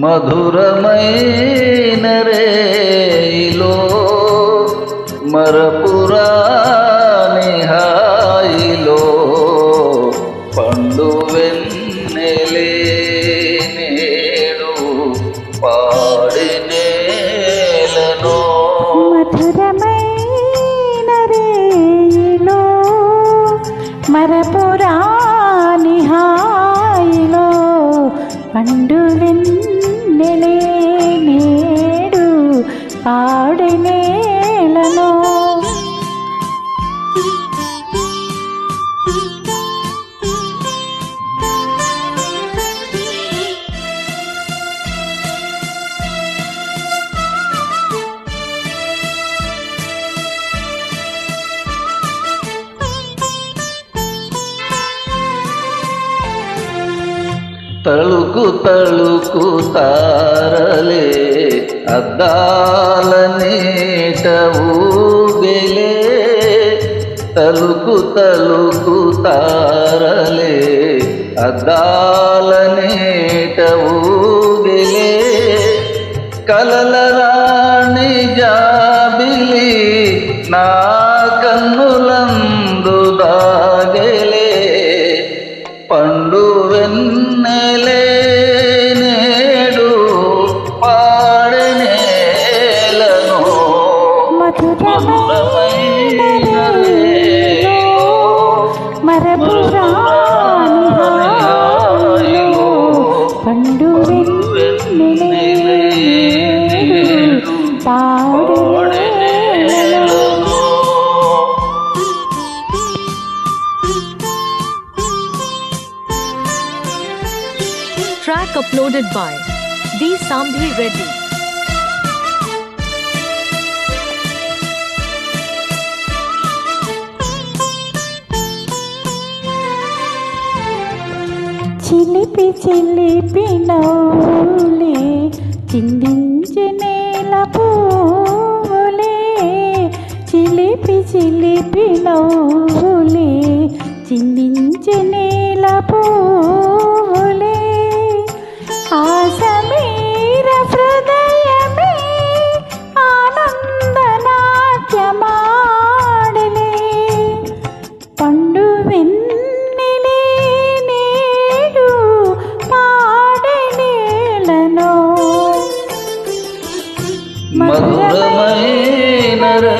మధురమైన రేయిలో మరపురాని హాయిలో పండు వెన్నెలే నేడు పాడి నేలను. మధురమైన రేయిలో మరపురాని హాయిలో పండు వెన్నెలే నేడు పాడి నేలను. తళుకు తళుకు తారలే అద్దాల నీట ఊగెలే. తళుకు తళుకు తారలే అద్దాల నీట ఊగెలే. కలల రాణి జాబిలి నా కన్నులందు దాగెలే. పండు వెన్నెలే నేడు పాడి నేలను. మధురమైన రేయిలో మరపురాని హాయిలో పండు వెన్నెలే నేడు పాడి నేలను. Track uploaded by D. Sambhi Reddy. చిలిపి చిలిపి నవ్వులే చిందించే నేల పూలే. చిలిపి చిలిపి నవ్వులే చిందించే నేల పూలే. ఆ సమీర హృదయమే ఆనంద నాట్యమాడలే. పండు వెన్నెలే నేడు పాడి నేలను. మధురమైన రే